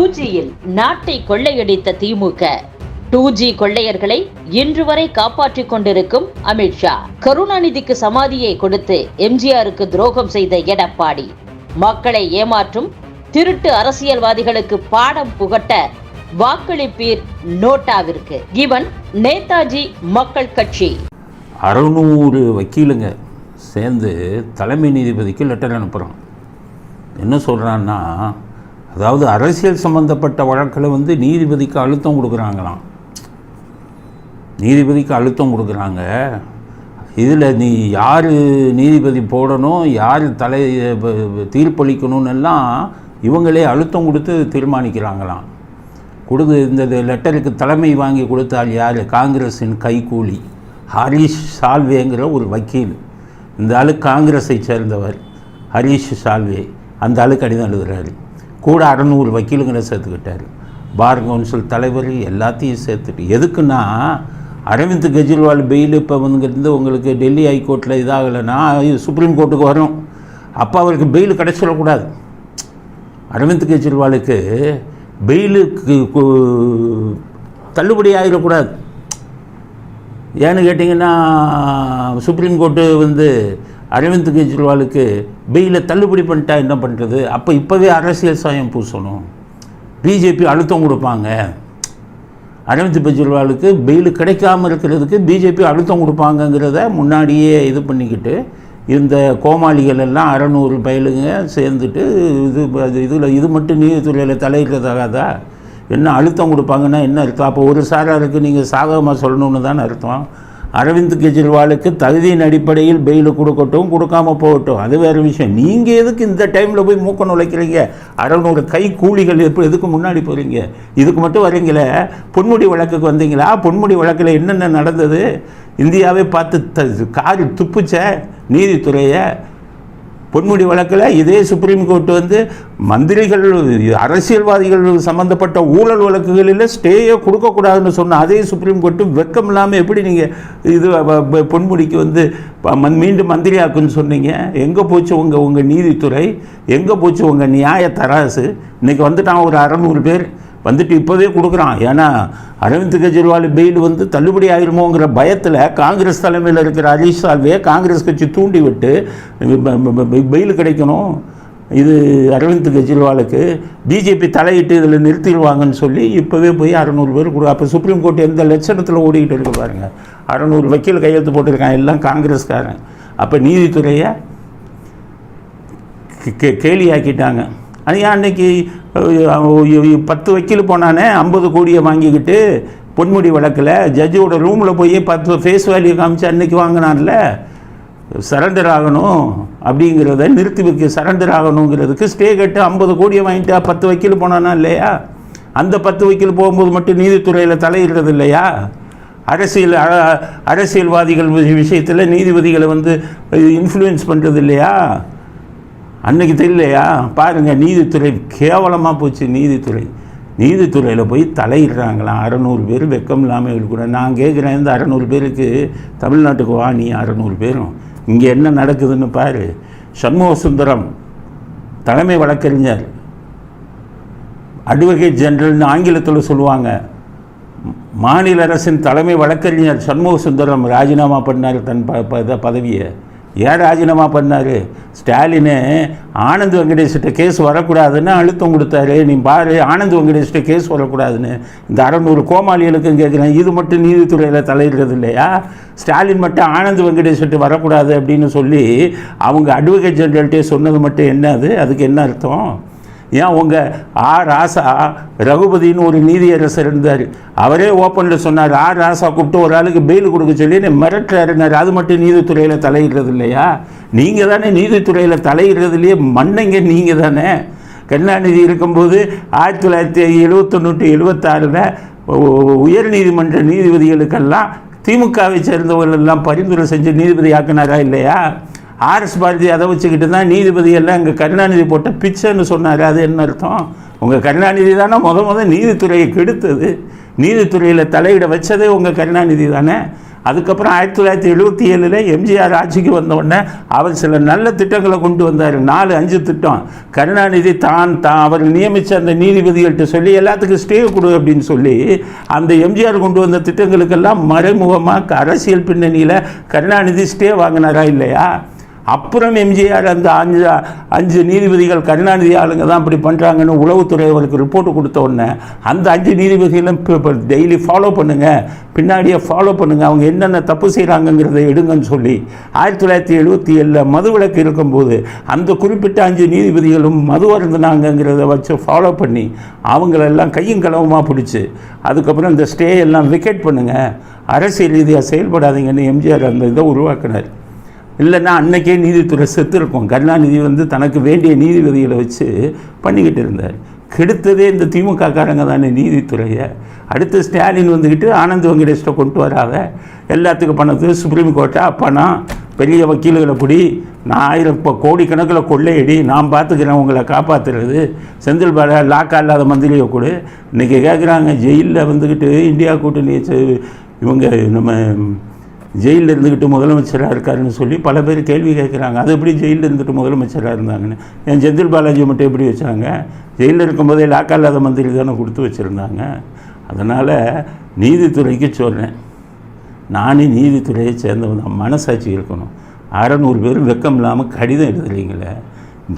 2Gயில் நாட்டை கொள்ளையடித்த திமுக 2G கொள்ளையர்களை இன்று வரை காப்பாற்றிக் கொண்டிருக்கும் அமித்ஷா, கருணாநிதிக்கு சமாதியை கொடுத்து எம்ஜிஆருக்கு துரோகம் செய்த எடப்பாடி, மக்களை ஏமாற்றும் திருட்டு அரசியல்வாதிகளுக்கு பாடம் புகட்ட வாக்களிப்பீர் நோட்டாவிற்கு. இவன் நேதாஜி மக்கள் கட்சி. 600 வக்கீலுங்க சேர்ந்து தலைமை நீதிபதிக்கு லெட்டர் அனுப்புகிறான். என்ன சொல்கிறான்னா, அதாவது அரசியல் சம்மந்தப்பட்ட வழக்கில் நீதிபதிக்கு அழுத்தம் கொடுக்குறாங்களாம். நீதிபதிக்கு அழுத்தம் கொடுக்குறாங்க. இதில் நீ யார் நீதிபதி போடணும், யார் தீர்ப்பளிக்கணும்னு எல்லாம் இவங்களே அழுத்தம் கொடுத்து தீர்மானிக்கிறாங்களாம். இந்த லெட்டருக்கு தலைமை வாங்கி கொடுத்தால் யார்? காங்கிரஸின் கைக்கூலி ஹரீஷ் சால்வேங்கிற ஒரு வக்கீல். இந்த ஆளு காங்கிரஸை சேர்ந்தவர். ஹரீஷ் சால்வே அந்த ஆளு கடிதம் எழுதுகிறாரு. கூட 600 வக்கீலுங்களை சேர்த்துக்கிட்டார். பார் கவுன்சில் தலைவர் எல்லாத்தையும் சேர்த்துட்டு. எதுக்குன்னா, அரவிந்த் கெஜ்ரிவால் பெயில் இப்போ உங்களுக்கு டெல்லி ஹைகோர்ட்டில் இதாகலைன்னா சுப்ரீம் கோர்ட்டுக்கு வரும். அப்போ அவருக்கு பெயில் கிடைச்சிடக்கூடாது. அரவிந்த் கெஜ்ரிவாலுக்கு பெயிலுக்கு தள்ளுபடி ஆகிடக்கூடாது. ஏன்னு கேட்டிங்கன்னா, சுப்ரீம் கோர்ட்டு அரவிந்த் கெஜ்ரிவாலுக்கு பெயிலை தள்ளுபடி பண்ணிட்டா என்ன பண்ணுறது? அப்போ இப்போவே அரசியல் சாயம் பூசணும். பிஜேபி அழுத்தம் கொடுப்பாங்க. அரவிந்த் கெஜ்ரிவாலுக்கு பெயில் கிடைக்காமல் இருக்கிறதுக்கு பிஜேபி அழுத்தம் கொடுப்பாங்கங்கிறத முன்னாடியே இது பண்ணிக்கிட்டு, இந்த கோமாளிகள் எல்லாம் 600 பயலுங்க சேர்ந்துட்டு இது மட்டும் நீதித்துறையில் தலையிடுறதாகாதா? என்ன அழுத்தம் கொடுப்பாங்கன்னா என்ன அர்த்தம்? அப்போ ஒரு சாராருக்கு நீங்கள் சாதகமாக சொல்லணும்னு தான் அர்த்தம். அரவிந்த் கெஜ்ரிவாலுக்கு தகுதியின் அடிப்படையில் பெயில் கொடுக்கட்டும், கொடுக்காம போகட்டும், அது வேறு விஷயம். நீங்கள் எதுக்கு இந்த டைமில் போய் மூக்க நுழைக்கிறீங்க? 600 கை கூலிகள் எதுக்கு முன்னாடி போகிறீங்க? இதுக்கு மட்டும் வரீங்களே. பொன்முடி வழக்குக்கு வந்தீங்களா? பொன்முடி வழக்கில் என்னென்ன நடந்தது? இந்தியாவே பார்த்து காரி துப்புச்ச நீதித்துறையை. பொன்முடி வழக்கில் இதே சுப்ரீம் கோர்ட்டு மந்திரிகள் அரசியல்வாதிகள் சம்மந்தப்பட்ட ஊழல் வழக்குகளில் ஸ்டேயே கொடுக்கக்கூடாதுன்னு சொன்ன அதே சுப்ரீம் கோர்ட்டு வெக்கம் இல்லாமல் எப்படி நீங்கள் இது பொன்முடிக்கு மீண்டும் மந்திரியாக்குன்னு சொன்னீங்க? எங்கே போச்சு உங்கள் நீதித்துறை? எங்கே போச்சு உங்கள் நியாய தராசு? இன்றைக்கி வந்துட்டான் ஒரு 600 பேர் இப்போவே கொடுக்குறான். ஏன்னா அரவிந்த் கெஜ்ரிவால் பெயில் தள்ளுபடி ஆகிருமோங்கிற பயத்தில் காங்கிரஸ் தலைமையில் இருக்கிற ஹரீஷ் சால்வே காங்கிரஸ் கட்சி தூண்டி விட்டு பெயில் கிடைக்கணும் இது அரவிந்த் கெஜ்ரிவாலுக்கு, பிஜேபி தலையிட்டு இதில் நிறுத்திடுவாங்கன்னு சொல்லி இப்போவே போய் 600 பேர் கொடு. அப்போ சுப்ரீம் கோர்ட் எந்த லட்சணத்தில் ஓடிக்கிட்டு இருக்கு பாருங்கள். 600 வக்கீல் கையெழுத்து போட்டிருக்காங்க, எல்லாம் காங்கிரஸ்காரன். அப்போ நீதித்துறையை கேலியாக்கிட்டாங்க. அது அன்னைக்கு 10 வக்கீல் போனானே 50 கோடியை வாங்கிக்கிட்டு பொன்முடி வழக்கில் ஜட்ஜோட ரூமில் போய் 10 ஃபேஸ் வேல்யூ காமிச்சு அன்னைக்கு வாங்கினான்ல. சரண்டர் ஆகணும் அப்படிங்கிறத நிறுத்தி வைக்க, சரண்டர் ஆகணுங்கிறதுக்கு ஸ்டே கட்டு 50 கோடியை வாங்கிட்டா 10 வக்கீல் போனானா இல்லையா? அந்த 10 வக்கீல் போகும்போது மட்டும் நீதித்துறையில் தலையிடுறது இல்லையா? அரசியல்வாதிகள் விஷயத்தில் நீதிபதிகளை இன்ஃப்ளூயன்ஸ் பண்ணுறது இல்லையா? அன்றைக்கி தெரியலையா? பாருங்கள், நீதித்துறை கேவலமாக போச்சு. நீதித்துறையில் போய் தலையிடுறாங்களாம் 600 பேர் வெக்கம் இல்லாமல் கூட. நான் கேட்குறேன், இந்த 600 பேருக்கு தமிழ்நாட்டுக்கு வா, நீ 600 பேரும் இங்கே என்ன நடக்குதுன்னு பாரு. சண்முக சுந்தரம் தலைமை வழக்கறிஞர், அட்வொகேட் ஜெனரல்னு ஆங்கிலத்தில் சொல்லுவாங்க. மாநில அரசின் தலைமை வழக்கறிஞர் சண்முக சுந்தரம் ராஜினாமா பண்ணார் தன் பதவியை. ஏன் ராஜினாமா பண்ணார்? ஸ்டாலின் ஆனந்த் வெங்கடேஷ்கிட்ட கேஸ் வரக்கூடாதுன்னு அழுத்தம் கொடுத்தாரு. நீ பாரு, ஆனந்த் வெங்கடேஷ்கிட்ட கேஸ் வரக்கூடாதுன்னு. இந்த 600 கோமாளிகளுக்கும் கேட்குறேன், இது மட்டும் நீதித்துறையில் தலையிடுறது இல்லையா? ஸ்டாலின் மட்டும் ஆனந்த் வெங்கடேஷ்கிட்ட வரக்கூடாது அப்படின்னு சொல்லி அவங்க அட்வொகேட் ஜெனரல்கிட்டே சொன்னது மட்டும் என்ன? அதுக்கு என்ன அர்த்தம்? ஏன் உங்கள் ராசா ரகுபதினு ஒரு நீதியரசர் இருந்தார், அவரே ஓப்பனில் சொன்னார், ராசா கூப்பிட்டு ஒரு ஆளுக்கு பெயில் கொடுக்க சொல்லி மிரட்டுறாருனார். அது மட்டும் நீதித்துறையில் தலையிடுறது இல்லையா? நீங்கள் தானே நீதித்துறையில் தலையிடுறதுலையே மன்னங்க. நீங்கள் தானே. கருணாநிதி இருக்கும்போது 1971 76 உயர்நீதிமன்ற நீதிபதிகளுக்கெல்லாம் திமுகவை சேர்ந்தவர்களெல்லாம் பரிந்துரை செஞ்சு நீதிபதி ஆக்கினாரா இல்லையா? ஆர்எஸ் பாரதி அதை வச்சுக்கிட்டு தான் நீதிபதியெல்லாம் இங்கே கருணாநிதி போட்ட பிச்சைன்னு சொன்னார். அது என்ன அர்த்தம்? உங்கள் கருணாநிதி தானே முத நீதித்துறையை கெடுத்தது. நீதித்துறையில் தலையிட வச்சதே உங்கள் கருணாநிதி தானே. அதுக்கப்புறம் 1977 எம்ஜிஆர் ஆட்சிக்கு வந்த உடனே அவர் சில நல்ல திட்டங்களை கொண்டு வந்தார். 4-5 திட்டம். கருணாநிதி தான் அவர் நியமித்த அந்த நீதிபதிகள்கிட்ட சொல்லி எல்லாத்துக்கும் ஸ்டே கொடு அப்படின்னு சொல்லி அந்த எம்ஜிஆர் கொண்டு வந்த திட்டங்களுக்கெல்லாம் மறைமுகமாக அரசியல் பின்னணியில் கருணாநிதி ஸ்டே வாங்கினாரா இல்லையா? அப்புறம் எம்ஜிஆர் அந்த 5 நீதிபதிகள் கருணாநிதி ஆளுங்க தான் இப்படி பண்ணுறாங்கன்னு உளவுத்துறை அவருக்கு ரிப்போர்ட் கொடுத்த உடனே அந்த 5 நீதிபதிகளும் டெய்லி ஃபாலோ பண்ணுங்கள், பின்னாடியே ஃபாலோ பண்ணுங்கள், அவங்க என்னென்ன தப்பு செய்கிறாங்கங்கிறத எடுங்கன்னு சொல்லி 1977 மதுவிலக்கு இருக்கும்போது அந்த குறிப்பிட்ட 5 நீதிபதிகளும் மது அருந்தினாங்கிறத வச்சு ஃபாலோ பண்ணி அவங்களெல்லாம் கையும் களவுமாக பிடிச்சி அதுக்கப்புறம் இந்த ஸ்டே எல்லாம் விக்கெட் பண்ணுங்கள், அரசியல் ரீதியாக செயல்படாதீங்கன்னு எம்ஜிஆர் அந்த இதை உருவாக்கினார். இல்லைன்னா அன்னைக்கே நீதித்துறை செத்து இருக்கும். கருணாநிதி தனக்கு வேண்டிய நீதிபதிகளை வச்சு பண்ணிக்கிட்டு இருந்தார். கெடுத்ததே இந்த திமுக காரங்க தானே நீதித்துறையை. அடுத்து ஸ்டாலின் வந்துக்கிட்டு ஆனந்த் வெங்கடேஷ்ட கொண்டு வராத, எல்லாத்துக்கும் பண்ணது சுப்ரீம் கோர்ட்டை பணம், பெரிய வக்கீல்களை பிடி, 1000 கோடிக்கணக்கில் கொள்ளையடி, நான் பார்த்துக்கிறேன் உங்களை காப்பாற்றுறது, செந்தில் பாலா லாக்கா இல்லாத மந்திரியை கொடு. இன்றைக்கி கேட்குறாங்க ஜெயிலில் வந்துக்கிட்டு இந்தியா கூட்டணி இவங்க நம்ம ஜெயிலில் இருந்துக்கிட்டு முதலமைச்சராக இருக்காருன்னு சொல்லி பல பேர் கேள்வி கேட்குறாங்க. அது எப்படி ஜெயிலில் இருந்துட்டு முதலமைச்சராக இருந்தாங்கன்னு. என் செந்தில் பாலாஜி மட்டும் எப்படி வச்சாங்க? ஜெயிலில் இருக்கும்போதே லாக்கா இல்லாத மந்திரி தானே கொடுத்து வச்சுருந்தாங்க. அதனால் நீதித்துறைக்கு சொல்கிறேன், நானே நீதித்துறையை சேர்ந்தவன் தான், மனசாட்சி இருக்கணும். 600 பேர் வெக்கம் இல்லாமல் கடிதம் எழுதுறீங்களே.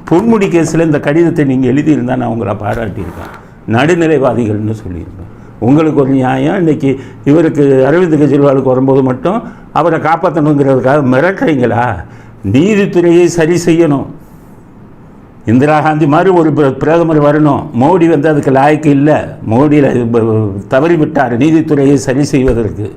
பொன்முடி கேஸில் இந்த கடிதத்தை நீங்கள் எழுதியிருந்தால் நான் உங்களை பாராட்டியிருக்கேன், நடுநிலைவாதிகள்னு சொல்லியிருந்தேன். உங்களுக்கு ஒரு நியாயம். இன்றைக்கி இவருக்கு அரவிந்த் கெஜ்ரிவாலுக்கு வரும்போது மட்டும் அவரை காப்பாற்றணுங்கிறதுக்காக மிரட்டுறீங்களா? நீதித்துறையை சரி செய்யணும். இந்திரா காந்தி மாதிரி ஒரு பிரதமர் வரணும். மோடி அதுக்கு லாய்க்கு இல்லை. மோடியில் தவறிவிட்டார் நீதித்துறையை சரி செய்வதற்கு.